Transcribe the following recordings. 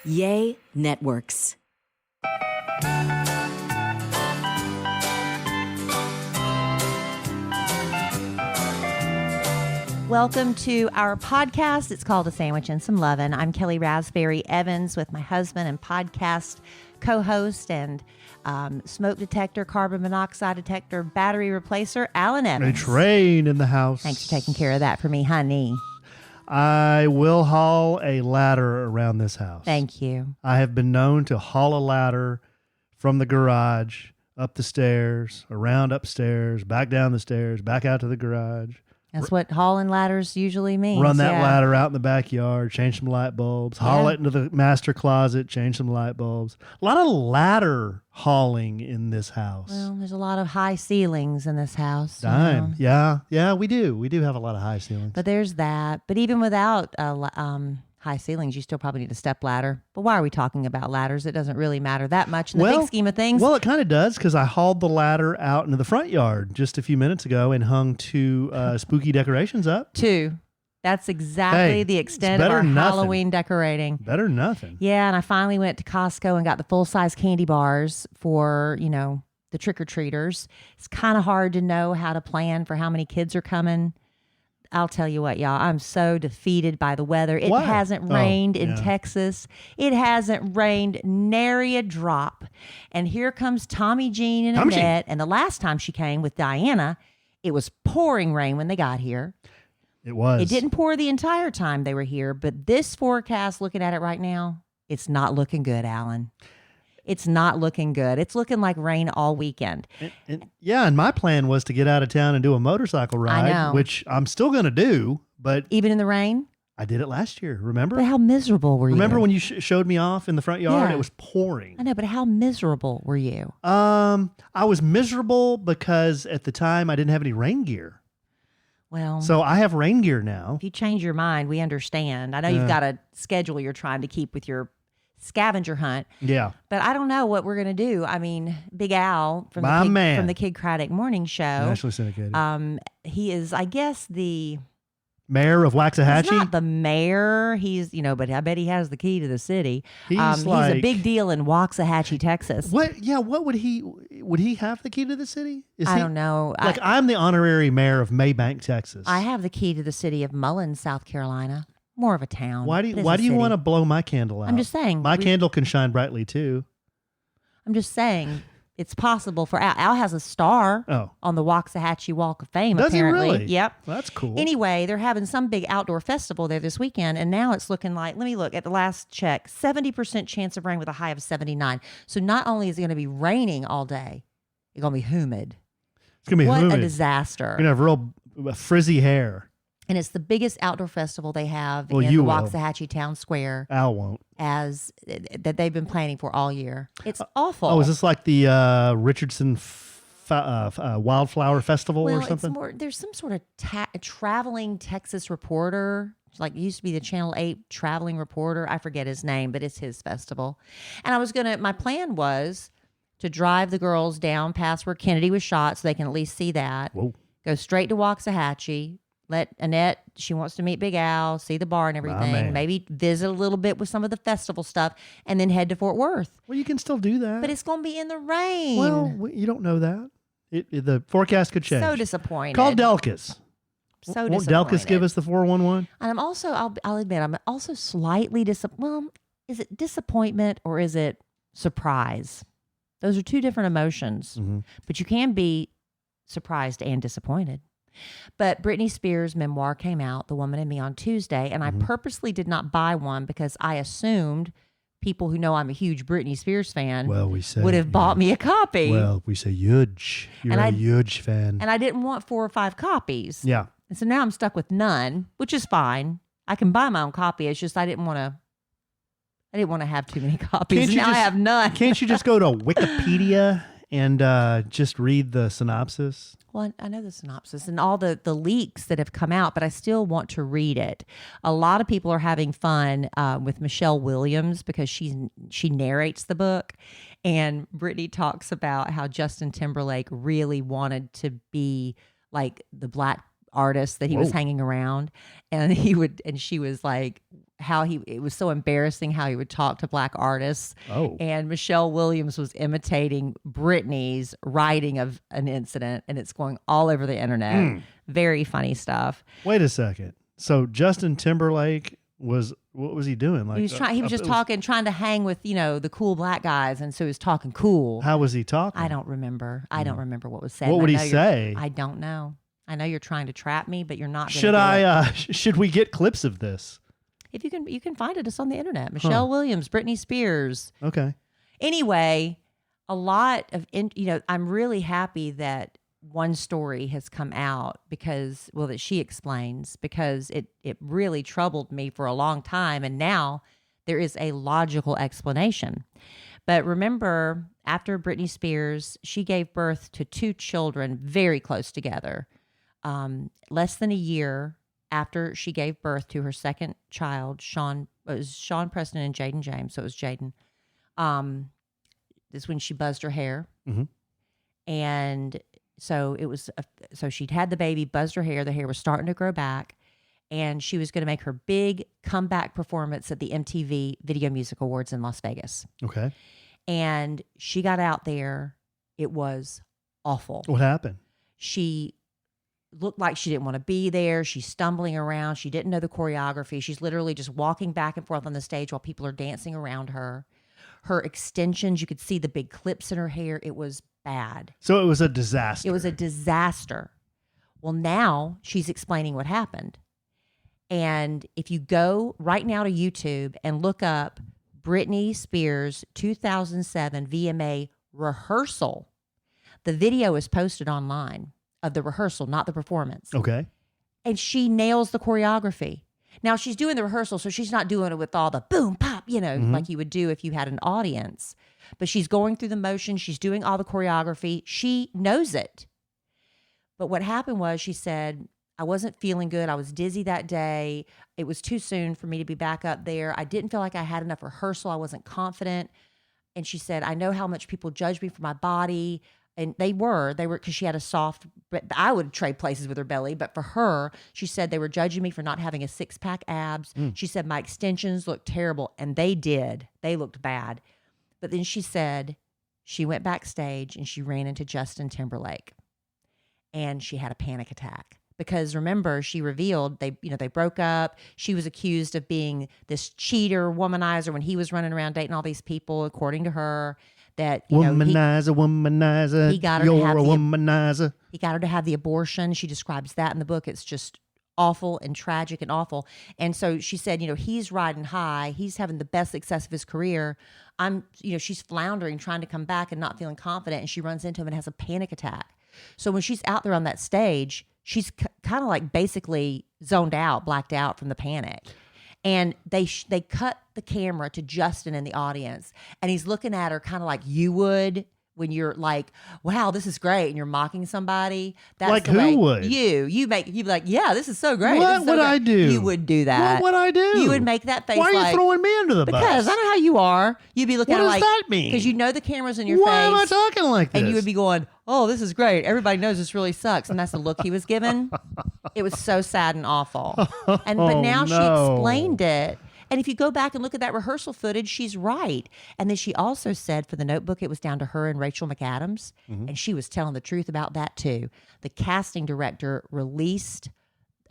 Yay Networks. Welcome to our podcast. It's called A Sandwich and Some Lovin'. I'm Kellie Raspberry Evans with my husband and podcast co-host and smoke detector, carbon monoxide detector, battery replacer, Allen Evans. A train in the house. Thanks for taking care of that for me, honey. I will haul a ladder around this house. Thank you. I have been known to haul a ladder from the garage, up the stairs, around upstairs, back down the stairs, back out to the garage. That's what hauling ladders usually means. Run that ladder out in the backyard, change some light bulbs, haul it into the master closet, change some light bulbs. A lot of ladder hauling in this house. Well, there's a lot of high ceilings in this house. Dime. Yeah, we do. We do have a lot of high ceilings. But there's that. But even without high ceilings, you still probably need a step ladder. But why are we talking about ladders? It doesn't really matter that much in the big scheme of things. Well, it kind of does, because I hauled the ladder out into the front yard just a few minutes ago and hung two spooky decorations up. Two. That's exactly the extent of our Halloween decorating. Better than nothing. Yeah, and I finally went to Costco and got the full-size candy bars for, the trick-or-treaters. It's kind of hard to know how to plan for how many kids are coming. I'll tell you what, y'all, I'm so defeated by the weather. It hasn't rained in Texas. It hasn't rained nary a drop. And here comes Tommy Jean and Annette. And the last time she came with Diana, it was pouring rain when they got here. It was. It didn't pour the entire time they were here. But this forecast, looking at it right now, it's not looking good, Alan. It's not looking good. It's looking like rain all weekend. And my plan was to get out of town and do a motorcycle ride, which I'm still going to do. But even in the rain? I did it last year, remember? But how miserable were you? Remember when you showed me off in the front yard? It was pouring. I know, but how miserable were you? I was miserable because at the time I didn't have any rain gear. Well, so I have rain gear now. If you change your mind, we understand. I know you've got a schedule you're trying to keep with your scavenger hunt. Yeah. But I don't know what we're going to do. I mean, Big Al from the Kid Craddock Morning Show. Nationally syndicated. He is, I guess, the mayor of Waxahachie. He's not the mayor. He's, but I bet he has the key to the city. He's a big deal in Waxahachie, Texas. What? Yeah. What would he have the key to the city? I don't know. I'm the honorary mayor of Maybank, Texas. I have the key to the city of Mullins, South Carolina. More of a town. Why do you want to blow my candle out? I'm just saying. My candle can shine brightly too. I'm just saying it's possible for Al. Al has a star on the Waxahachie Walk of Fame, apparently. He really? Yep. Well, that's cool. Anyway, they're having some big outdoor festival there this weekend, and now it's looking like, let me look at the last check, 70% chance of rain with a high of 79. So not only is it going to be raining all day, it's going to be humid. It's going to be humid. What a disaster. You're going to have real frizzy hair. And it's the biggest outdoor festival they have in the Waxahachie Town Square. Al won't. That they've been planning for all year. It's awful. Oh, is this like the Richardson Wildflower Festival or something? There's some sort of traveling Texas reporter. Like, it used to be the Channel 8 traveling reporter. I forget his name, but it's his festival. And my plan was to drive the girls down past where Kennedy was shot so they can at least see that. Whoa. Go straight to Waxahachie. Let Annette, she wants to meet Big Al, see the bar and everything, maybe visit a little bit with some of the festival stuff, and then head to Fort Worth. Well, you can still do that. But it's going to be in the rain. Well, you don't know that. The forecast could change. So disappointed. Call Delkus. So Won't Delkus give us the 411? And I'm also, I'll admit, I'm also slightly disappointed. Well, is it disappointment or is it surprise? Those are two different emotions. Mm-hmm. But you can be surprised and disappointed. But Britney Spears' memoir came out, The Woman in Me, on Tuesday, and I purposely did not buy one because I assumed people who know I'm a huge Britney Spears fan would have bought me a copy. Well, we say huge. You're a huge fan. And I didn't want 4 or 5 copies. Yeah. And so now I'm stuck with none, which is fine. I can buy my own copy. It's just I didn't want to have too many copies. Now I have none. Can't you just go to Wikipedia and just read the synopsis? Well, I know the synopsis and all the leaks that have come out, but I still want to read it. A lot of people are having fun with Michelle Williams because she narrates the book, and Britney talks about how Justin Timberlake really wanted to be like the black artist that he was hanging around, and she was like, how it was so embarrassing how he would talk to black artists. Oh. And Michelle Williams was imitating Britney's writing of an incident, and it's going all over the internet. Very funny stuff. Wait a second. So Justin Timberlake what was he doing? Like He was just trying to hang with, the cool black guys, and so he was talking cool. How was he talking? I don't remember. I don't remember what was said. What would he say? I don't know. I know you're trying to trap me, but you're not. Should we get clips of this? If you can find it. It's on the internet. Michelle Williams, Britney Spears. Okay. Anyway, a lot of I'm really happy that one story has come out that she explains, because it really troubled me for a long time, and now there is a logical explanation. But remember, after Britney Spears, she gave birth to 2 children very close together. Less than a year after she gave birth to her second child, Sean Preston and Jaden James. So it was Jaden. This is when she buzzed her hair. Mm-hmm. And so it was, so she'd had the baby, buzzed her hair. The hair was starting to grow back. And she was going to make her big comeback performance at the MTV Video Music Awards in Las Vegas. Okay. And she got out there. It was awful. What happened? She looked like she didn't want to be there. She's stumbling around. She didn't know the choreography. She's literally just walking back and forth on the stage while people are dancing around her. Her extensions, you could see the big clips in her hair. It was bad. So it was a disaster. It was a disaster. Well, now she's explaining what happened. And if you go right now to YouTube and look up Britney Spears 2007 VMA rehearsal, the video is posted online of the rehearsal, not the performance. Okay. And she nails the choreography. Now she's doing the rehearsal, so she's not doing it with all the boom, pop, like you would do if you had an audience. But she's going through the motion. She's doing all the choreography. She knows it. But what happened was, she said, I wasn't feeling good. I was dizzy that day. It was too soon for me to be back up there. I didn't feel like I had enough rehearsal. I wasn't confident. And she said, I know how much people judge me for my body. And they were, because she had a soft, but I would trade places with her belly. But for her, she said they were judging me for not having a 6-pack abs. She said my extensions looked terrible, and they did. They looked bad. But then she said she went backstage and she ran into Justin Timberlake, and she had a panic attack. Because remember, she revealed they broke up. She was accused of being this cheater, womanizer when he was running around dating all these people, according to her. That womanizer. He got her You're to have a womanizer. He got her to have the abortion. She describes that in the book. It's just awful and tragic and awful. And so she said, he's riding high. He's having the best success of his career. She's floundering, trying to come back and not feeling confident. And she runs into him and has a panic attack. So when she's out there on that stage, she's kind of like basically zoned out, blacked out from the panic. And they cut the camera to Justin in the audience, and he's looking at her kind of like you would when you're like, wow, this is great, and you're mocking somebody. That's like the who way would? you'd be like, yeah, this is so great. What would I do? You would do that. What would I do? You would make that face. Why are you like, throwing me under the bus? Because I know how you are. You'd be looking What at does like, that mean? Because the camera's in your Why face. am I talking like this? And you would be going, oh, this is great. Everybody knows this really sucks. And that's the look he was given. It was so sad and awful. But now she explained it. And if you go back and look at that rehearsal footage, she's right. And then she also said for the Notebook, it was down to her and Rachel McAdams. And she was telling the truth about that too. The casting director released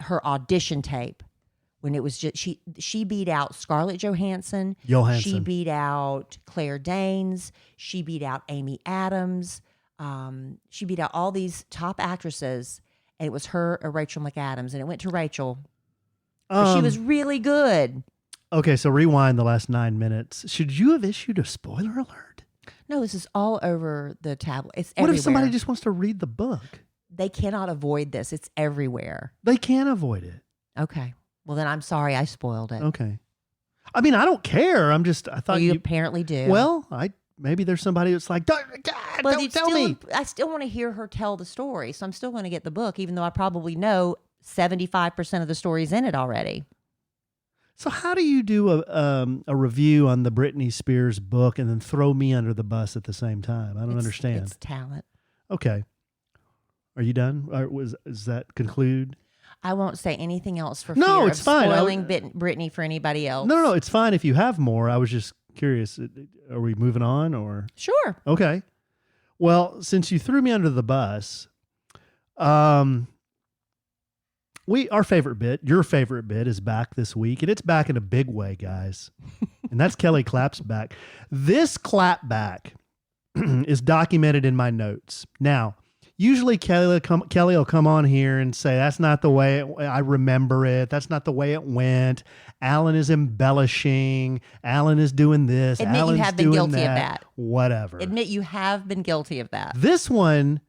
her audition tape when it was just, she beat out Scarlett Johansson. She beat out Claire Danes. She beat out Amy Adams. She beat out all these top actresses. And it was her or Rachel McAdams. And it went to Rachel. But she was really good. Okay, so rewind the last 9 minutes. Should you have issued a spoiler alert? No, this is all over the tablet. It's What everywhere. if somebody just wants to read the book? They cannot avoid this. It's everywhere. They can't avoid it. Okay. Well, then I'm sorry I spoiled it. Okay. I mean, I don't care. I thought Well, you apparently do. Well, maybe there's somebody that's like, don't tell me. I still want to hear her tell the story, so I'm still going to get the book, even though I probably know 75% of the story's in it already. So how do you do a review on the Britney Spears book and then throw me under the bus at the same time? I don't understand. It's talent. Okay. Are you done? Or is that conclude? I won't say anything else for No, fear it's of fine. spoiling Britney for anybody else. No, it's fine if you have more. I was just curious. Are we moving on or? Sure. Okay. Well, since you threw me under the bus, our favorite bit, your favorite bit is back this week, and it's back in a big way, guys. And that's Kellie Claps Back. This clap back is documented in my notes. Now, usually Kellie will come on here and say, that's not the way I remember it. That's not the way it went. Alan is embellishing. Alan is doing this. Admit Alan's you have been doing guilty of that. Whatever. Admit you have been guilty of that. This one,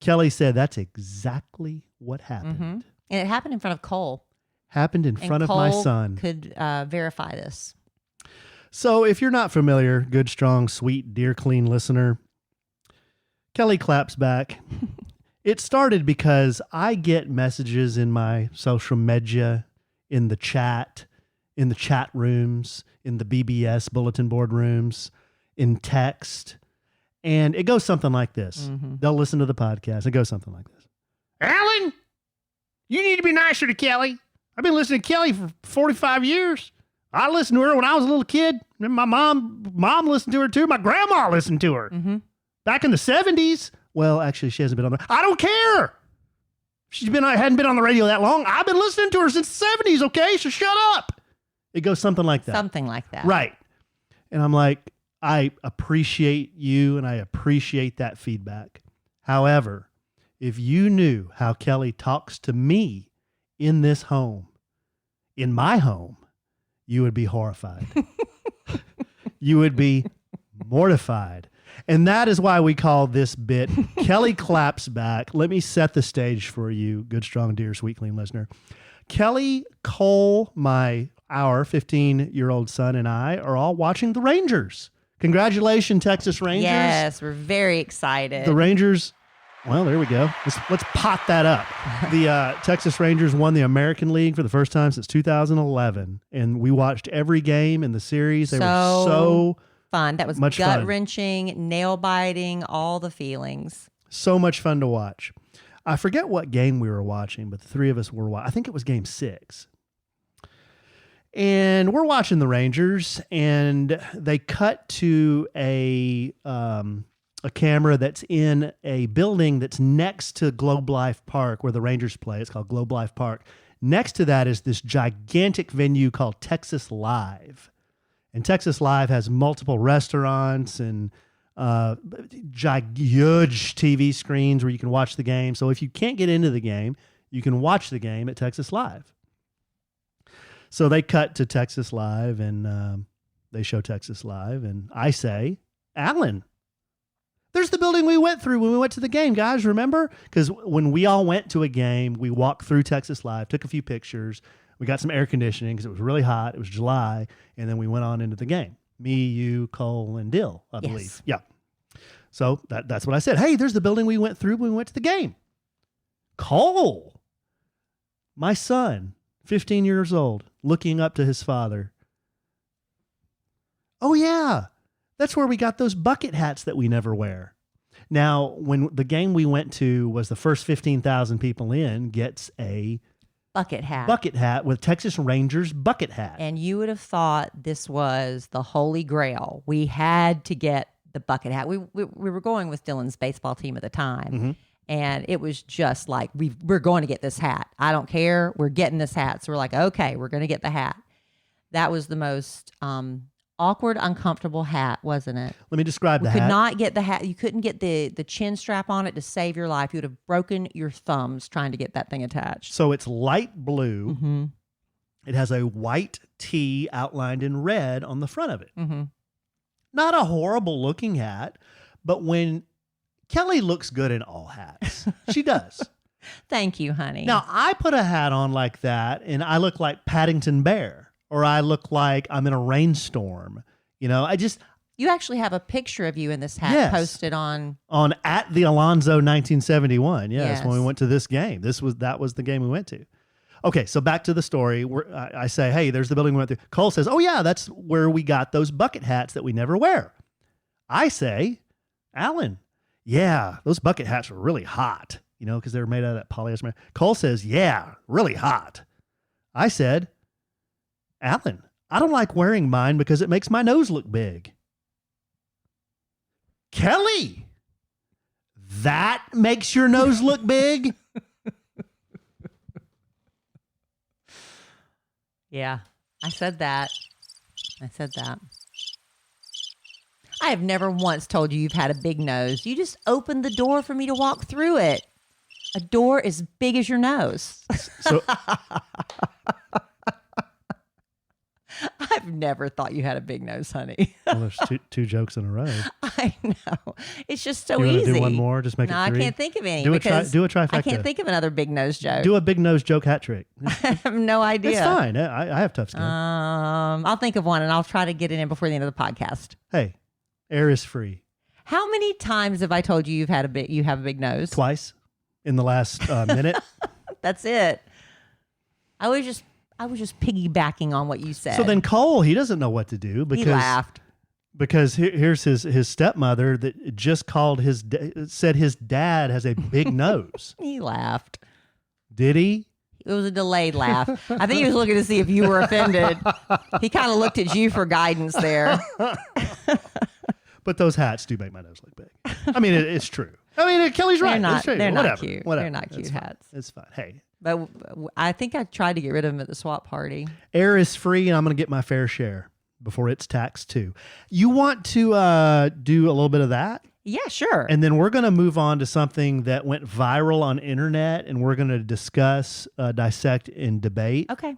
Kellie said, that's exactly what happened. Mm-hmm. And it happened in front of Cole. Happened in front of my son. Could verify this. So if you're not familiar, good, strong, sweet, dear, clean listener, Kellie Claps Back. It started because I get messages in my social media, in the chat rooms, in the BBS bulletin board rooms, in text, and it goes something like this. Mm-hmm. They'll listen to the podcast. It goes something like this. Alan, you need to be nicer to Kellie. I've been listening to Kellie for 45 years. I listened to her when I was a little kid. And my mom listened to her too. My grandma listened to her. Mm-hmm. Back in the 70s. Well, actually, she hasn't been on the... I don't care. Hadn't been on the radio that long. I've been listening to her since the 70s, okay? So shut up. It goes something like that. Something like that. Right. And I'm like, I appreciate you and I appreciate that feedback. However, if you knew how Kellie talks to me in this home, in my home, you would be horrified. You would be mortified. And that is why we call this bit Kellie Claps Back. Let me set the stage for you, good, strong, dear, sweet, clean listener. Kellie, Cole, our 15-year-old son, and I are all watching the Rangers. Congratulations, Texas Rangers. Yes, we're very excited. The Rangers, well, there we go. Let's pot that up. The Texas Rangers won the American League for the first time since 2011. And we watched every game in the series. They were so fun. That was gut-wrenching, nail-biting, all the feelings. So much fun to watch. I forget what game we were watching, but the three of us were watching. I think it was game 6. And we're watching the Rangers, and they cut to a camera that's in a building that's next to Globe Life Park where the Rangers play. It's called Globe Life Park. Next to that is this gigantic venue called Texas Live. And Texas Live has multiple restaurants and huge TV screens where you can watch the game. So if you can't get into the game, you can watch the game at Texas Live. So they cut to Texas Live and they show Texas Live. And I say, Alan, there's the building we went through when we went to the game, guys. Remember? Because when we all went to a game, we walked through Texas Live, took a few pictures. We got some air conditioning because it was really hot. It was July. And then we went on into the game. Me, you, Cole, and Dill, I believe. Yeah. So that's what I said. Hey, there's the building we went through when we went to the game. Cole, my son, 15 years old, looking up to his father. Oh, yeah. That's where we got those bucket hats that we never wear. Now, when the game we went to was the first 15,000 people in gets a bucket hat with Texas Rangers bucket hat. And you would have thought this was the holy grail. We had to get the bucket hat. We were going with Dylan's baseball team at the time. Mm-hmm. And it was just like, we're going to get this hat. I don't care. We're getting this hat. So we're like, okay, we're going to get the hat. That was the most awkward, uncomfortable hat, wasn't it? Let me describe the hat. You could not get the hat. You couldn't get the chin strap on it to save your life. You would have broken your thumbs trying to get that thing attached. So it's light blue. Mm-hmm. It has a white T outlined in red on the front of it. Mm-hmm. Not a horrible looking hat, but when Kellie looks good in all hats. She does. Thank you, honey. Now, I put a hat on like that, and I look like Paddington Bear, or I look like I'm in a rainstorm. You know, You actually have a picture of you in this hat posted on at the Alonzo 1971. Yes, when we went to this game. That was the game we went to. Okay, so back to the story. I say, hey, there's the building we went through. Cole says, oh, yeah, that's where we got those bucket hats that we never wear. I say, Alan, yeah, those bucket hats were really hot. because they were made out of that polyester. Cole says, yeah, really hot. I said, Allen, I don't like wearing mine because it makes my nose look big. Kellie, that makes your nose look big? Yeah, I said that. I have never once told you you've had a big nose. You just opened the door for me to walk through it. A door as big as your nose. So I've never thought you had a big nose, honey. well, there's two jokes in a row. I know. It's just so You want easy. to do one more? Just make No, it three? I can't think of any. Do a trifecta. I can't think of another big nose joke. Do a big nose joke hat trick. I have no idea. It's fine. I have tough skin. I'll think of one and I'll try to get it in before the end of the podcast. Hey, air is free. How many times have I told you you have a big nose? Twice in the last minute. That's it. I was just piggybacking on what you said. So then Cole, he doesn't know what to do because he laughed. Because here's his stepmother that just called said his dad has a big nose. He laughed. Did he? It was a delayed laugh. I think he was looking to see if you were offended. He kind of looked at you for guidance there. But those hats do make my nose look big. I mean, it's true. I mean, Kellie's right. They're it's true. not cute. They're not cute hats. It's fine. Hey. But I think I tried to get rid of them at the swap party. Air is free, and I'm going to get my fair share before it's taxed too. You want to do a little bit of that? Yeah, sure. And then we're going to move on to something that went viral on internet, and we're going to discuss, dissect, and debate. Okay.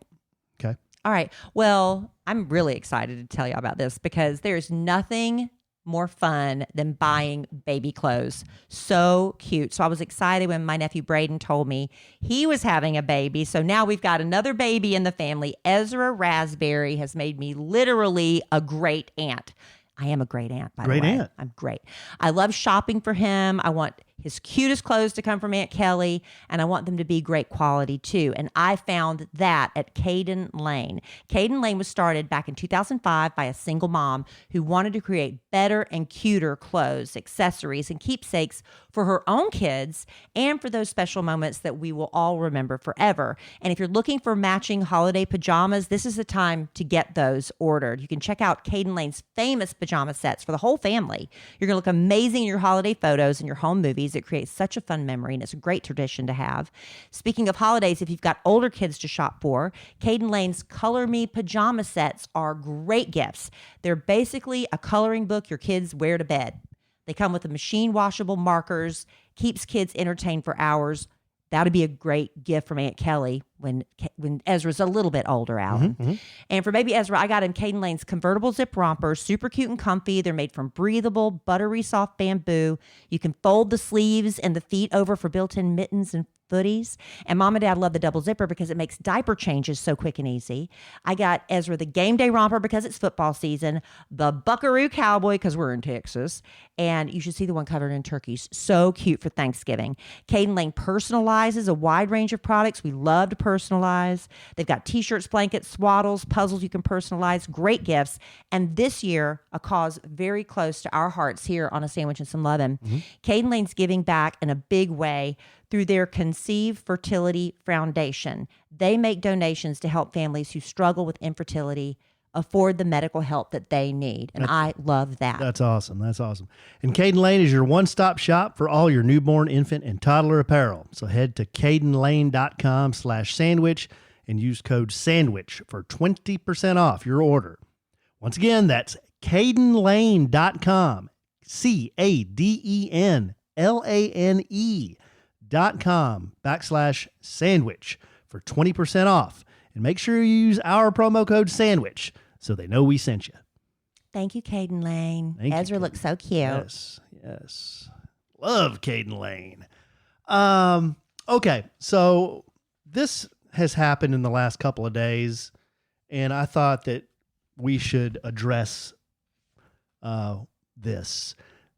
Okay. All right. Well, I'm really excited to tell you about this because there's nothing more fun than buying baby clothes. So cute. So I was excited when my nephew Braden told me he was having a baby. So now we've got another baby in the family. Ezra Raspberry has made me literally a great aunt. I am a great aunt, by the way. Great aunt. I'm great. I love shopping for him. I want his cutest clothes to come from Aunt Kellie, and I want them to be great quality too. And I found that at Caden Lane. Caden Lane was started back in 2005 by a single mom who wanted to create better and cuter clothes, accessories, and keepsakes for her own kids and for those special moments that we will all remember forever. And if you're looking for matching holiday pajamas, this is the time to get those ordered. You can check out Caden Lane's famous pajama sets for the whole family. You're going to look amazing in your holiday photos and your home movies. It creates such a fun memory, and it's a great tradition to have. Speaking of holidays, if you've got older kids to shop for, Caden Lane's Color Me pajama sets are great gifts. They're basically a coloring book your kids wear to bed. They come with the machine washable markers, keeps kids entertained for hours. That would be a great gift from Aunt Kellie when Ezra's a little bit older, Alan. Mm-hmm. And for baby Ezra, I got him Caden Lane's convertible zip rompers, super cute and comfy. They're made from breathable, buttery soft bamboo. You can fold the sleeves and the feet over for built-in mittens and footies. And Mom and Dad love the double zipper because it makes diaper changes so quick and easy. I got Ezra the game day romper because it's football season, the Buckaroo Cowboy because we're in Texas, and you should see the one covered in turkeys. So cute for Thanksgiving. Caden Lane personalizes a wide range of products we love to personalize. They've got t-shirts, blankets, swaddles, puzzles you can personalize, great gifts. And this year, a cause very close to our hearts here on A Sandwich and Some Lovin'. Caden Lane's giving back in a big way through their Conceive Fertility Foundation. They make donations to help families who struggle with infertility afford the medical help that they need. And I love that. That's awesome. That's awesome. And Caden Lane is your one-stop shop for all your newborn, infant, and toddler apparel. So head to cadenlane.com/sandwich and use code SANDWICH for 20% off your order. Once again, that's cadenlane.com, cadenlane.com/sandwich for 20% off. And make sure you use our promo code SANDWICH so they know we sent you. Thank you, Caden Lane. Thank you, Ezra Caden. looks so cute. Yes, yes. Love Caden Lane. Okay, so this has happened in the last couple of days, and I thought that we should address this.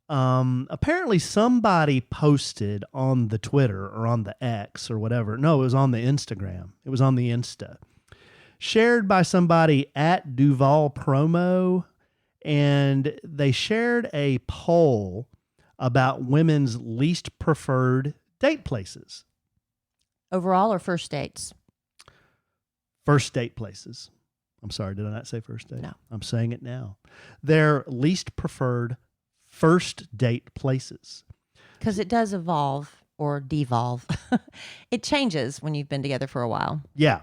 Apparently somebody posted on the Twitter or on the X or whatever. No, it was on the Instagram. It was on the Insta. Shared by somebody at Duval Promo, and they shared a poll about women's least preferred date places. Overall or first dates? First date places. I'm sorry, did I not say first date? No. I'm saying it now. Their least preferred first date places. Because it does evolve or devolve. It changes when you've been together for a while. Yeah.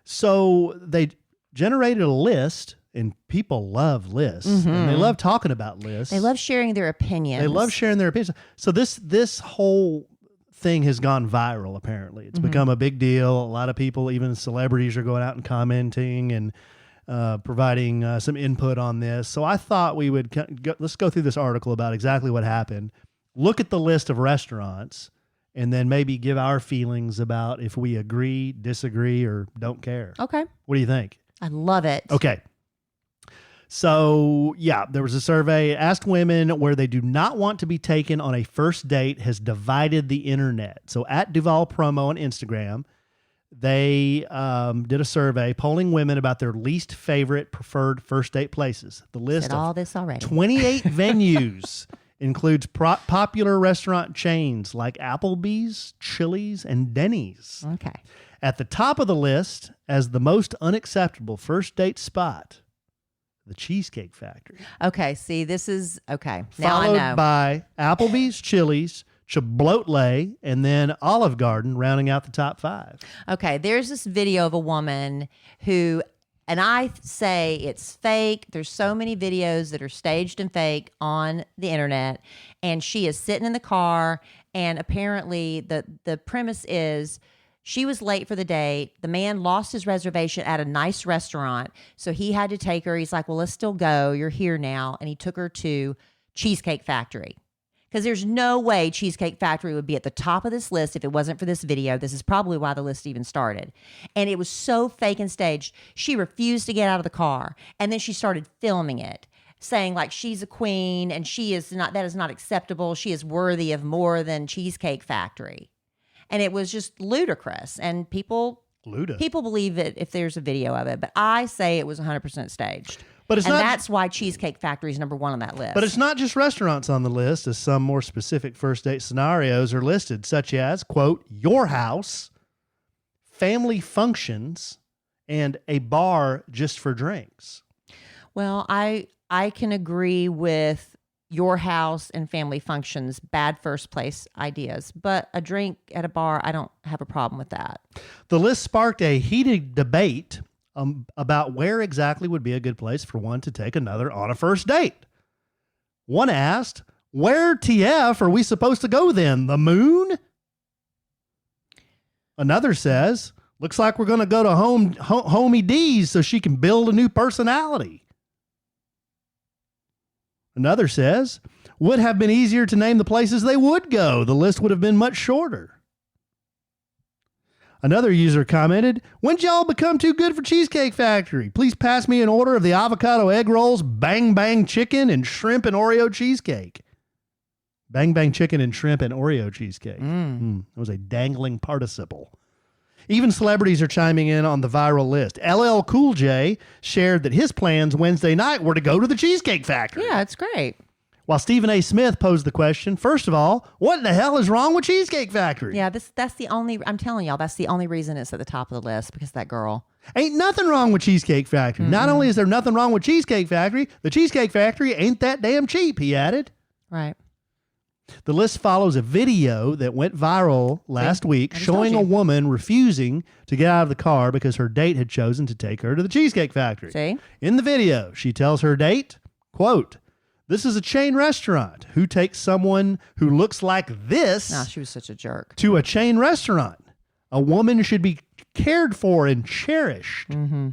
So they generated a list, and people love lists, and they love talking about lists. They love sharing their opinions. They love sharing their opinions. So this whole thing has gone viral, apparently. It's become a big deal. A lot of people, even celebrities, are going out and commenting and providing some input on this. So I thought we would let's go through this article about exactly what happened. Look at the list of restaurants, and then maybe give our feelings about if we agree, disagree, or don't care. Okay. What do you think? I love it. Okay. So, yeah, there was a survey asked women where they do not want to be taken on a first date has divided the internet. So at Duval Promo on Instagram, they did a survey polling women about their least favorite preferred first date places. The list Said all this already. 28 venues includes popular restaurant chains like Applebee's, Chili's, and Denny's. Okay. At the top of the list as the most unacceptable first date spot, the Cheesecake Factory. Okay. See, this is okay. Now I know. Followed by Applebee's, Chili's, Chipotle, and then Olive Garden, rounding out the top 5. Okay. There's this video of a woman who, and I say it's fake. There's so many videos that are staged and fake on the internet. And she is sitting in the car. And apparently the premise is she was late for the date. The man lost his reservation at a nice restaurant. So he had to take her. He's like, well, let's still go. You're here now. And he took her to Cheesecake Factory. Because there's no way Cheesecake Factory would be at the top of this list if it wasn't for this video. This is probably why the list even started. And it was so fake and staged. She refused to get out of the car. And then she started filming it, saying like she's a queen and that is not acceptable. She is worthy of more than Cheesecake Factory. And it was just ludicrous. And people believe it if there's a video of it. But I say it was 100% staged. But that's why Cheesecake Factory is number 1 on that list. But it's not just restaurants on the list, as some more specific first date scenarios are listed, such as, quote, your house, family functions, and a bar just for drinks. Well, I can agree with your house and family functions, bad first place ideas. But a drink at a bar, I don't have a problem with that. The list sparked a heated debate about where exactly would be a good place for one to take another on a first date. One asked, where TF are we supposed to go then? The moon? Another says, looks like we're going to go to Homie D's so she can build a new personality. Another says, would have been easier to name the places they would go. The list would have been much shorter. Another user commented, when'd y'all become too good for Cheesecake Factory? Please pass me an order of the avocado egg rolls, bang bang chicken, and shrimp and Oreo cheesecake. Bang bang chicken and shrimp and Oreo cheesecake. That was a dangling participle. Even celebrities are chiming in on the viral list. LL Cool J shared that his plans Wednesday night were to go to the Cheesecake Factory. Yeah, it's great. While Stephen A. Smith posed the question, first of all, what the hell is wrong with Cheesecake Factory? Yeah, that's the only, I'm telling y'all, that's the only reason it's at the top of the list, because that girl. Ain't nothing wrong with Cheesecake Factory. Mm-hmm. Not only is there nothing wrong with Cheesecake Factory, the Cheesecake Factory ain't that damn cheap, he added. Right. The list follows a video that went viral last week showing a woman refusing to get out of the car because her date had chosen to take her to the Cheesecake Factory. See? In the video, she tells her date, quote, this is a chain restaurant. Who takes someone who looks like this No, she was such a jerk. to a chain restaurant? A woman should be cared for and cherished. Mm-hmm.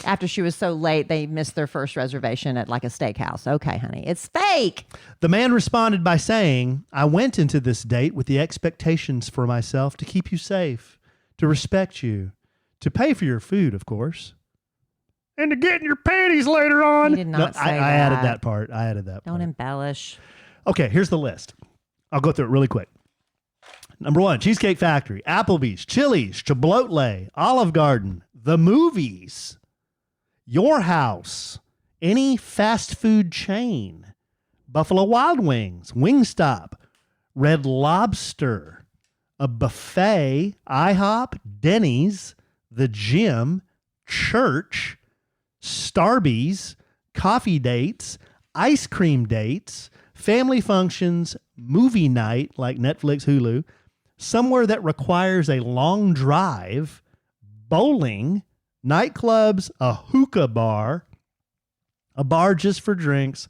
After she was so late, they missed their first reservation at like a steakhouse. Okay, honey, it's fake. The man responded by saying, I went into this date with the expectations for myself to keep you safe, to respect you, to pay for your food, of course. And to get in your panties later on. He did not say that. I added that part. Don't embellish. Okay, here's the list. I'll go through it really quick. Number 1, Cheesecake Factory, Applebee's, Chili's, Chipotle, Olive Garden, the movies, your house, any fast food chain, Buffalo Wild Wings, Wingstop, Red Lobster, a buffet, IHOP, Denny's, the gym, church, Starbucks, coffee dates, ice cream dates, family functions, movie night like Netflix, Hulu, somewhere that requires a long drive, bowling, nightclubs, a hookah bar, a bar just for drinks,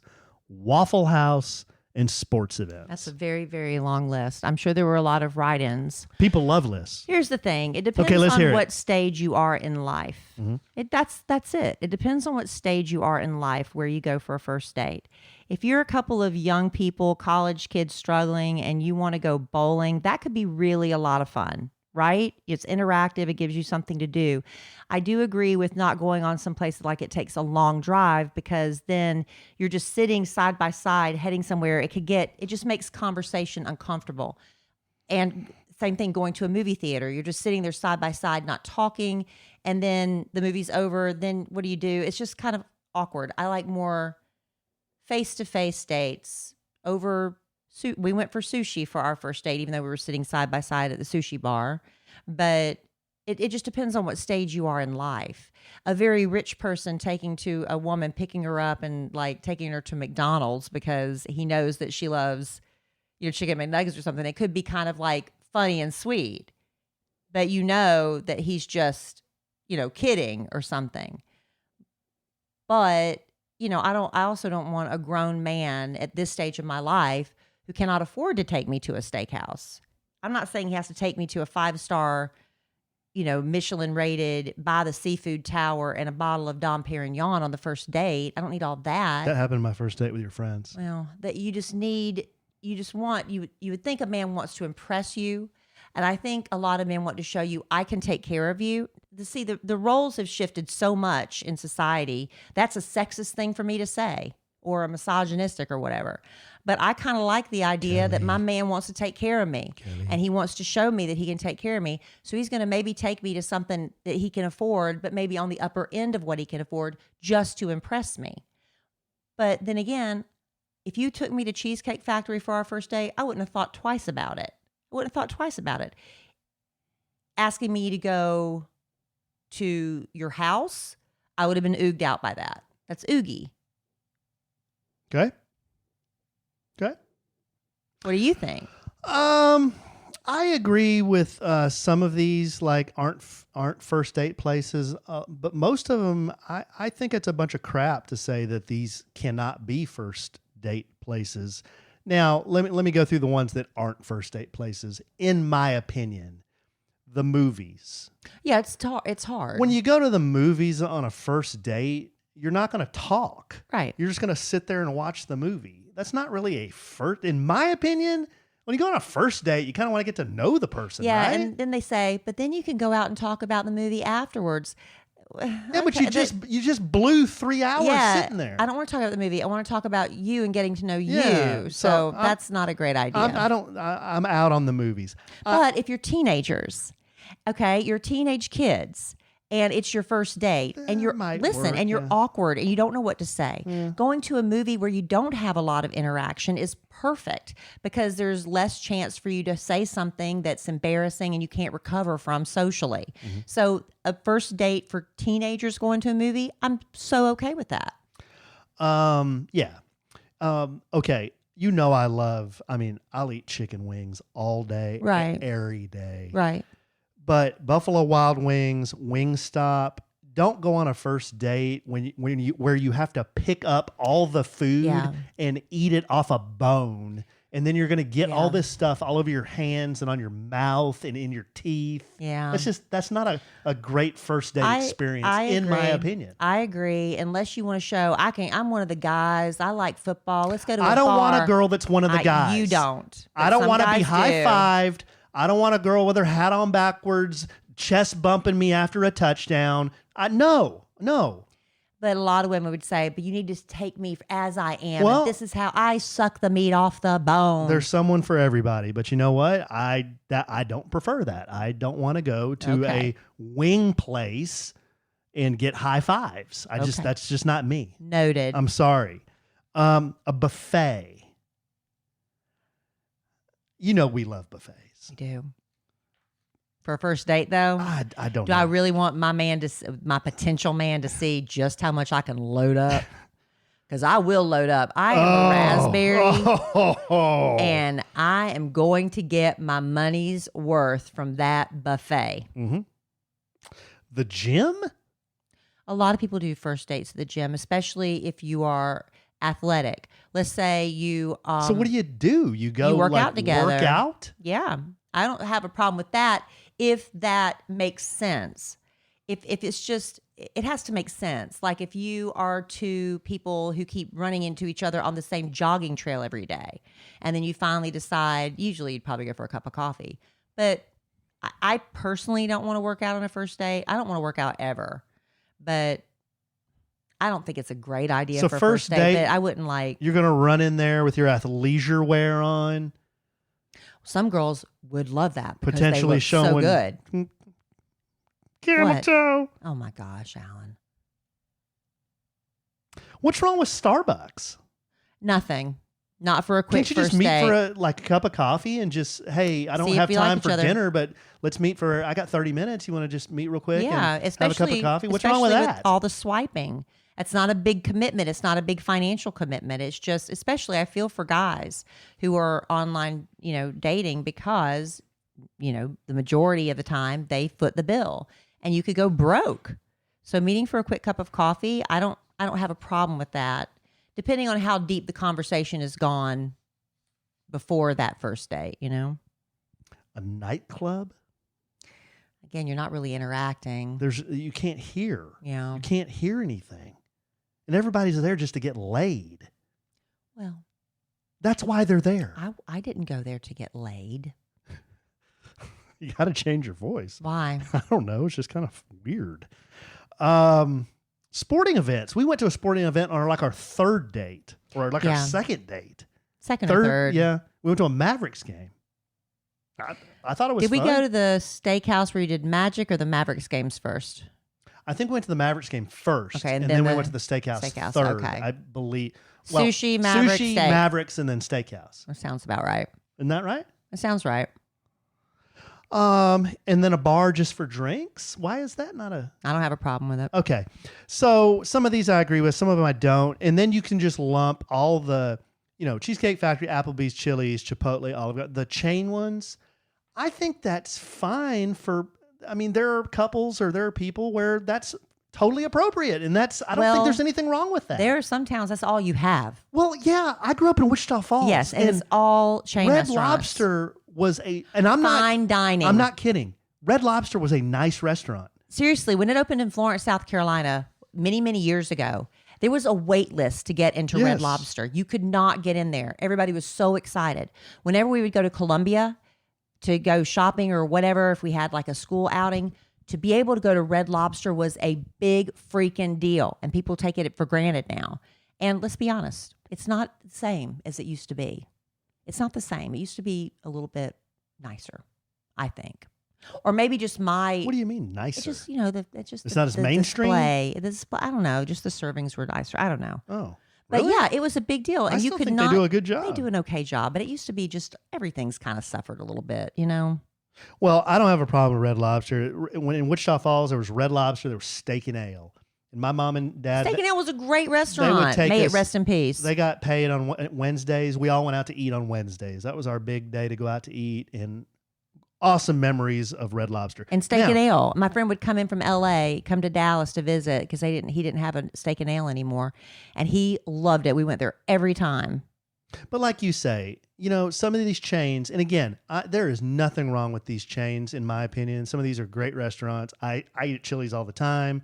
Waffle House, and sports events. That's a very, very long list. I'm sure there were a lot of write-ins. People love lists. Here's the thing. It depends on what stage you are in life. That's it. It depends on what stage you are in life where you go for a first date. If you're a couple of young people, college kids struggling, and you want to go bowling, that could be really a lot of fun, right? It's interactive. It gives you something to do. I do agree with not going on some place like it takes a long drive, because then you're just sitting side by side, heading somewhere. It just makes conversation uncomfortable. And same thing going to a movie theater. You're just sitting there side by side, not talking. And then the movie's over. Then what do? It's just kind of awkward. I like more face-to-face dates over. We went for sushi for our first date, even though we were sitting side by side at the sushi bar. But it just depends on what stage you are in life. A very rich person taking to a woman, picking her up and like taking her to McDonald's because he knows that she loves, chicken McNuggets or something. It could be kind of like funny and sweet, but you know that he's just, kidding or something. But, I also don't want a grown man at this stage of my life who cannot afford to take me to a steakhouse. I'm not saying he has to take me to a 5-star, Michelin rated, by the seafood tower and a bottle of Dom Perignon on the first date. I don't need all that. That happened on my first date with your friends. Well, that you would think a man wants to impress you. And I think a lot of men want to show you, I can take care of you. See, the roles have shifted so much in society. That's a sexist thing for me to say, or a misogynistic or whatever. But I kind of like the idea that my man wants to take care of me, and he wants to show me that he can take care of me. So he's going to maybe take me to something that he can afford, but maybe on the upper end of what he can afford, just to impress me. But then again, if you took me to Cheesecake Factory for our first date, I wouldn't have thought twice about it. Asking me to go to your house, I would have been ooged out by that. That's oogie. Okay. What do you think? I agree with some of these, like aren't first date places, but most of them, I think it's a bunch of crap to say that these cannot be first date places. Now, let me go through the ones that aren't first date places. In my opinion, the movies. Yeah, it's hard. When you go to the movies on a first date, you're not going to talk. Right. You're just going to sit there and watch the movie. That's not really a first, in my opinion. When you go on a first date, you kind of want to get to know the person, yeah, right? And then they say, but then you can go out and talk about the movie afterwards. Yeah, but you just blew 3 hours sitting there. I don't want to talk about the movie. I want to talk about you and getting to know you. Yeah, so that's not a great idea. I'm out on the movies. But if you're teenagers, okay, you're teenage kids, and it's your first date, and you're awkward, and you don't know what to say. Yeah. Going to a movie where you don't have a lot of interaction is perfect, because there's less chance for you to say something that's embarrassing and you can't recover from socially. Mm-hmm. So a first date for teenagers going to a movie, I'm so okay with that. Yeah. Okay. I'll eat chicken wings all day, right? Every day, right? But Buffalo Wild Wings, Wingstop, don't go on a first date where you have to pick up all the food and eat it off a bone, and then you're going to get all this stuff all over your hands and on your mouth and in your teeth. Yeah, that's not a great first date experience, in my opinion. I agree. Unless you want to show, I'm one of the guys. I like football. Let's go to. I don't want a girl that's one of the guys. You don't. I don't want to be high-fived. I don't want a girl with her hat on backwards, chest bumping me after a touchdown. No. But a lot of women would say, but you need to take me as I am. Well, and this is how I suck the meat off the bone. There's someone for everybody. But you know what? I don't prefer that. I don't want to go to a wing place and get high fives. That's just not me. Noted. I'm sorry. A buffet. You know we love buffets. You do. For a first date, though, I don't do know. I really want my potential man to see just how much I can load up? Because I will load up. I am a raspberry, and I am going to get my money's worth from that buffet. Mm-hmm. The gym? A lot of people do first dates at the gym, especially if you are athletic. Let's say you. So what do? You go you work out together. Work out? Yeah, I don't have a problem with that if that makes sense. If it's just, it has to make sense. Like if you are two people who keep running into each other on the same jogging trail every day, and then you finally decide, usually you'd probably go for a cup of coffee. But I personally don't want to work out on a first date. I don't want to work out ever. But I don't think it's a great idea for a first date. But I wouldn't like. You're going to run in there with your athleisure wear on. Some girls would love that because potentially they look showing so good. Camel What? toe. Oh my gosh, Alan. What's wrong with Starbucks? Nothing. Not for a quick Can't you just first meet date. for a cup of coffee and just, hey, I don't See if have you like time each for other. dinner, but let's meet for, I got 30 minutes. You want to just meet real quick Yeah, and especially have a cup of coffee? What's wrong with especially that? all the swiping. It's not a big commitment. It's not a big financial commitment. It's just, especially I feel for guys who are online, dating because, the majority of the time they foot the bill and you could go broke. So meeting for a quick cup of coffee, I don't have a problem with that, depending on how deep the conversation has gone before that first date, A nightclub? Again, you're not really interacting. You can't hear. Yeah. You can't hear anything. And everybody's there just to get laid. Well, That's why they're there. I didn't go there to get laid. You got to change your voice. Why? I don't know. It's just kind of weird. Sporting events. We went to a sporting event on our third date or our second date. Second or third. Yeah. We went to a Mavericks game. I thought it was Did we fun. go to the steakhouse where you did Magic or the Mavericks games first? I think we went to the Mavericks game first. Okay, and and then we the went to the steakhouse third, okay. I believe. Sushi, Mavericks, sushi, steak. Mavericks, and then steakhouse. That sounds about right. Isn't that right? That sounds right. And then a bar just for drinks. Why is that not a... I don't have a problem with it. Okay. So some of these I agree with, some of them I don't. And then you can just lump all the, Cheesecake Factory, Applebee's, Chili's, Chipotle, Olive Garden, the chain ones. I think that's fine there are couples or there are people where that's totally appropriate. And I don't think there's anything wrong with that. There are some towns that's all you have. Well, yeah, I grew up in Wichita Falls. Yes, and it's all chain Red restaurants. Lobster was and I'm Fine dining. I'm not kidding. Red Lobster was a nice restaurant. Seriously, when it opened in Florence, South Carolina, many, many years ago, there was a wait list to get into Red Yes. Lobster. You could not get in there. Everybody was so excited. Whenever we would go to Columbia to go shopping or whatever, if we had like a school outing, to be able to go to Red Lobster was a big freaking deal. And people take it for granted now. And let's be honest, it's not the same as it used to be. It's not the same. It used to be a little bit nicer, I think. Or maybe just my... What do you mean nicer? It's just, It's not as mainstream? Display, I don't know. Just the servings were nicer. I don't know. Oh, But really? yeah, it was a big deal. And I you still could think not... they do a good job. They do an okay job. But it used to be just everything's kind of suffered a little bit, Well, I don't have a problem with Red Lobster. When in Wichita Falls, there was Red Lobster, there was Steak and Ale. And my mom and dad... Steak and Ale was a great restaurant. take May us- it rest in peace. They got paid on Wednesdays. We all went out to eat on Wednesdays. That was our big day to go out to eat, and awesome memories of Red Lobster. And Steak Now, and Ale. My friend would come in from LA, come to Dallas to visit because he didn't have a Steak and Ale anymore. And he loved it. We went there every time. But like you say, some of these chains, and again, there is nothing wrong with these chains, in my opinion. Some of these are great restaurants. I eat at Chili's all the time.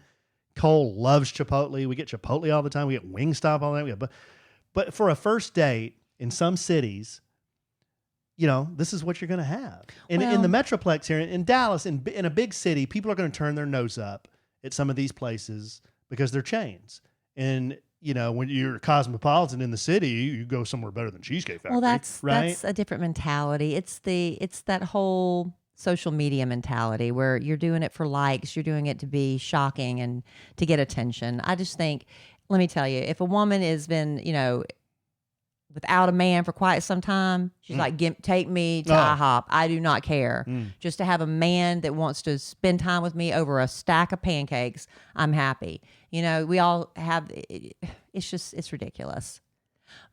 Cole loves Chipotle. We get Chipotle all the time. We get Wingstop all the time. But for a first date in some cities, this is what you're going to have. In the Metroplex here in Dallas, in a big city, people are going to turn their nose up at some of these places because they're chains. And when you're cosmopolitan in the city, you go somewhere better than Cheesecake Factory. Well, that's right. a different mentality. It's that whole social media mentality where you're doing it for likes, you're doing it to be shocking and to get attention. I just think, let me tell you, if a woman has been, without a man for quite some time. She's like, take me to IHOP. I do not care. Just to have a man that wants to spend time with me over a stack of pancakes, I'm happy. You know, we all have, it's ridiculous.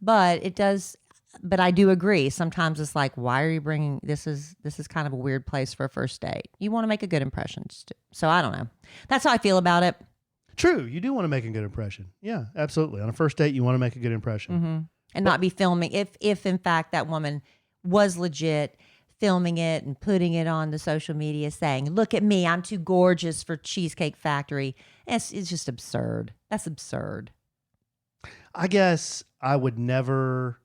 But I do agree. Sometimes it's like, why are you bringing, this is kind of a weird place for a first date. You want to make a good impression. So I don't know. That's how I feel about it. True. You do want to make a good impression. Yeah, absolutely. On a first date, you want to make a good impression. And not be filming. If in fact that woman was legit filming it and putting it on the social media saying, look at me, I'm too gorgeous for Cheesecake Factory. It's just absurd. That's absurd. I guess I would never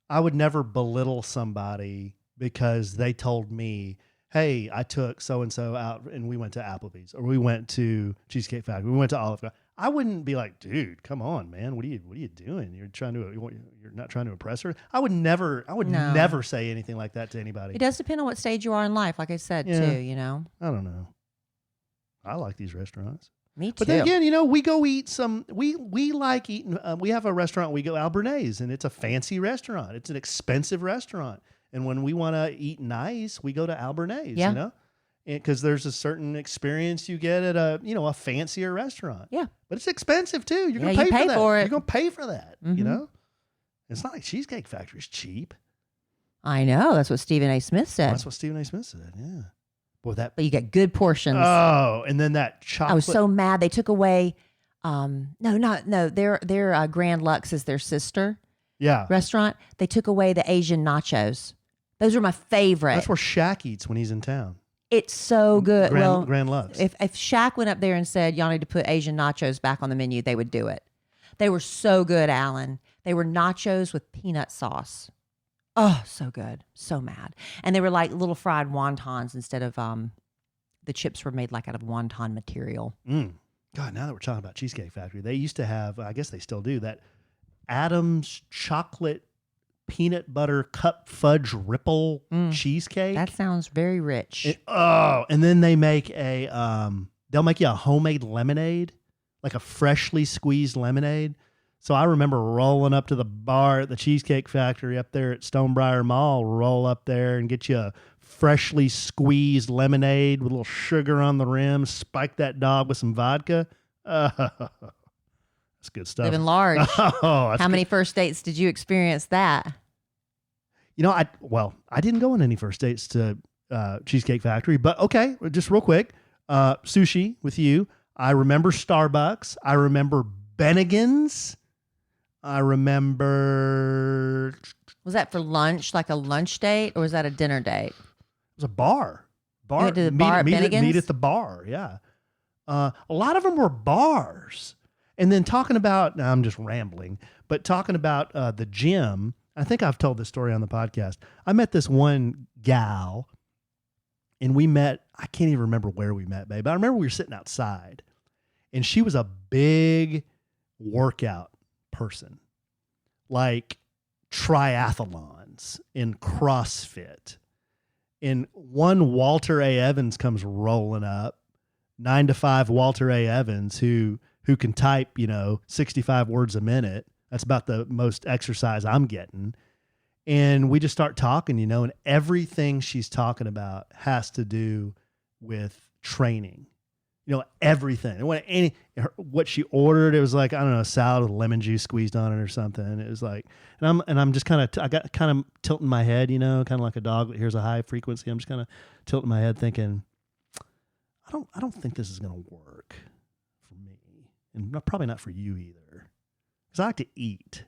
belittle somebody because they told me, hey, I took so-and-so out and we went to Applebee's or we went to Cheesecake Factory. We went to Olive Garden. I wouldn't be like, dude, come on, man. What are you doing? You're not trying to impress her. I would never say anything like that to anybody. It does depend on what stage you are in life, like I said, too, you know? I don't know. I like these restaurants. Me too. But then again, you know, we go eat some, we like eating, we have a restaurant, we go Albernays, and it's a fancy restaurant. It's an expensive restaurant. And when we want to eat nice, we go to Albernays, you know? Because there's a certain experience you get at a fancier restaurant. Yeah. But it's expensive too. You're going to pay for that. You're going to pay for that, you know? It's not like Cheesecake Factory is cheap. I know. That's what Stephen A. Smith said. That's what Stephen A. Smith said, yeah. Boy, but you get good portions. Oh, and then that chocolate. I was so mad. They took away, their Grand Lux is their sister restaurant. They took away the Asian nachos. Those are my favorite. That's where Shaq eats when he's in town. It's so good. Grand Lux. If Shaq went up there and said, y'all need to put Asian nachos back on the menu, they would do it. They were so good, Alan. They were nachos with peanut sauce. Oh, so good. So mad. And they were like little fried wontons instead of the chips were made like out of wonton material. God, now that we're talking about Cheesecake Factory, they used to have, I guess they still do, that Adam's chocolate peanut butter cup fudge ripple cheesecake. That sounds very rich. And then they make they'll make you a homemade lemonade, like a freshly squeezed lemonade. So I remember rolling up to the bar at the Cheesecake Factory up there at Stonebriar Mall, roll up there and get you a freshly squeezed lemonade with a little sugar on the rim, spike that dog with some vodka. That's good stuff. Living large. How many first dates did you experience that? You know, I didn't go on any first dates to Cheesecake Factory, but okay, just real quick. Sushi with you. I remember Starbucks. I remember Bennigan's. I remember. Was that for lunch, like a lunch date, or was that a dinner date? It was a bar. You went to the bar at Bennigan's? Meet at the bar, yeah. A lot of them were bars. And then talking about, now I'm just rambling, but talking about the gym, I think I've told this story on the podcast. I met this one gal, and we met, I can't even remember where we met, babe, but I remember we were sitting outside, and she was a big workout person, like triathlons and CrossFit. And one Walter A. Evans comes rolling up, 9 to 5 Walter A. Evans, who can type, 65 words a minute. That's about the most exercise I'm getting. And we just start talking, and everything she's talking about has to do with training. Everything. What she ordered, it was like, I don't know, a salad with lemon juice squeezed on it or something. It was like, and I'm just I got kind of tilting my head, kind of like a dog that hears a high frequency. I'm just kind of tilting my head thinking, I don't think this is going to work for me, and probably not for you either, because I like to eat.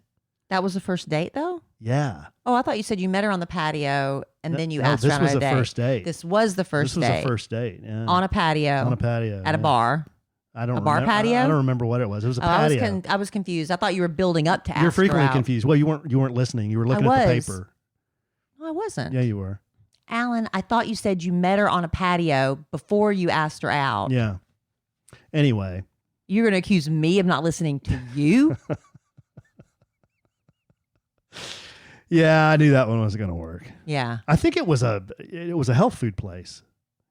That was the first date, though? Yeah. Oh, I thought you said you met her on the patio, and then you asked her on a date. This was the first date. This was the first date. This was the first date, yeah. On a patio. At a bar. I don't bar patio? I don't remember what it was. It was a patio. I was confused. I thought you were building up to ask her out. You're frequently confused. Well, you weren't listening. You were looking at the paper. No, I wasn't. Yeah, you were. Alan, I thought you said you met her on a patio before you asked her out. Yeah. Anyway. You're going to accuse me of not listening to you? Yeah, I knew that one wasn't going to work. Yeah. I think it was a health food place.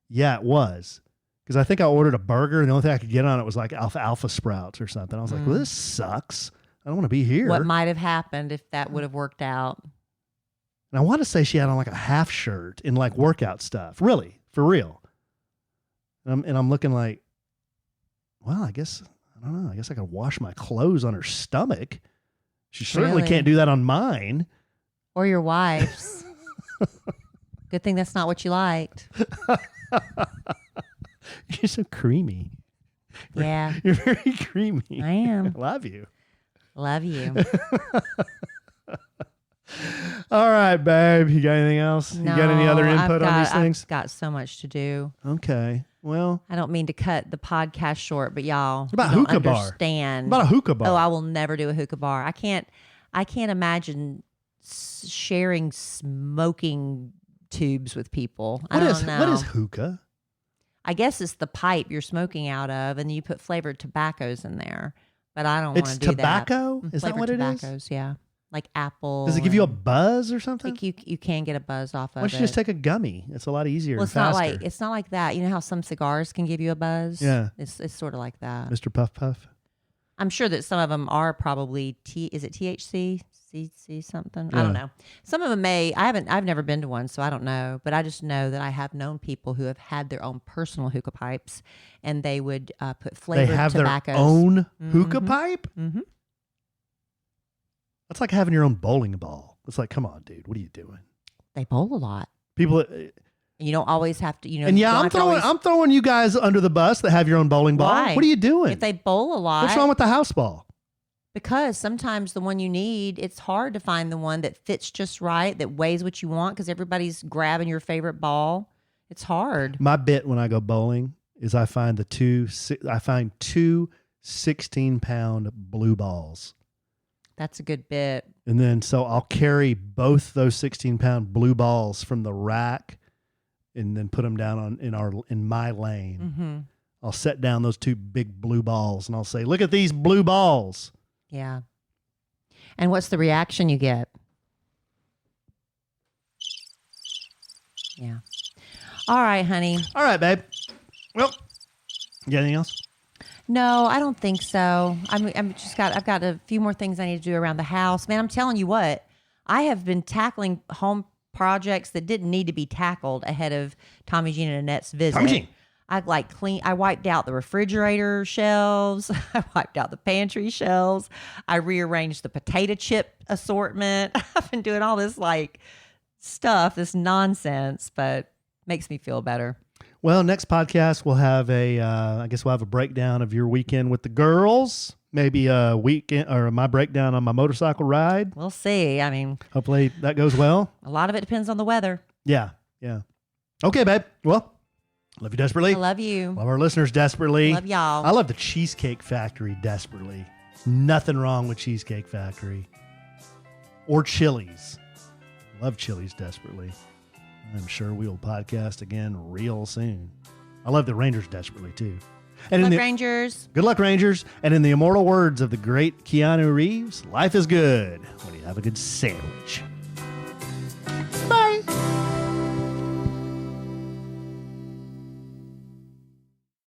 Yeah, it was. Because I think I ordered a burger, and the only thing I could get on it was like alfalfa sprouts or something. I was like, well, this sucks. I don't want to be here. what might have happened if that would have worked out. And I want to say she had on like a half shirt in like workout stuff. Really, for real. And I'm looking like, well, I guess, I don't know. I guess I could wash my clothes on her stomach. She certainly Really? can't do that on mine. Or your wife's. Good thing that's not what you liked. You're so creamy. Yeah, You're very creamy. I am. Love you. Love you. All right, babe. You got anything else? You got any other input on these things? I've got so much to do. Okay. Well, I don't mean to cut the podcast short, but y'all, what about you don't hookah bar? understand. What about a hookah bar? Oh, I will never do a hookah bar. I can't imagine sharing smoking tubes with people. I don't know. What is hookah? I guess it's the pipe you're smoking out of, and you put flavored tobaccos in there. But I don't want to do tobacco? that. Is that Flavored what it is? tobaccos, yeah, like apple. Does it give you a and- buzz or something? I think you can get a buzz off of it. Why don't you just take a gummy? It's a lot easier Well, and it's not faster. like it's not like that. You know how some cigars can give you a buzz? Yeah. It's sort of like that. Mr. Puff Puff. I'm sure that some of them are probably is it THC, CC something? I Yeah. don't know. Some of them may. I've never been to one, so I don't know. But I just know that I have known people who have had their own personal hookah pipes, and they would put They flavored have tobaccos. their own Mhm. hookah pipe? Mm-hmm. That's like having your own bowling ball. It's like, come on, dude. What are you doing? They bowl a lot. People, You don't always have to. and you yeah, don't I'm have to always- throwing you guys under the bus that have your own bowling ball. Why? What are you doing? If they bowl a lot, What's wrong with the house ball? because sometimes the one you need, it's hard to find the one that fits just right, that weighs what you want, because everybody's grabbing your favorite ball. It's hard. My bit when I go bowling is I find two 16-pound blue balls. That's a good bit. And then so I'll carry both those 16-pound blue balls from the rack and then put them down in my lane. Mm-hmm. I'll set down those two big blue balls and I'll say, "Look at these blue balls." Yeah. And what's the reaction you get? Yeah. All right, honey. All right, babe. Well, you got anything else? No, I don't think so. I've got a few more things I need to do around the house. Man, I'm telling you what, I have been tackling home projects that didn't need to be tackled ahead of Tommy Jean and Annette's visit. Tommy Jean. I wiped out the refrigerator shelves. I wiped out the pantry shelves. I rearranged the potato chip assortment. I've been doing all this stuff, this nonsense, but makes me feel better. Well, next podcast we'll have I guess we'll have a breakdown of your weekend with the girls. Maybe a weekend or my breakdown on my motorcycle ride. We'll see. I mean, Hopefully that goes well. a lot of it depends on the weather. Yeah. Okay, babe. Well, love you desperately. I love you. Love our listeners desperately. Love y'all. I love the Cheesecake Factory desperately. Nothing wrong with Cheesecake Factory. Or Chili's. Love Chili's desperately. I'm sure we'll podcast again real soon. I love the Rangers desperately too. And Love Rangers. Good luck, Rangers. And in the immortal words of the great Keanu Reeves, life is good when you have a good sandwich.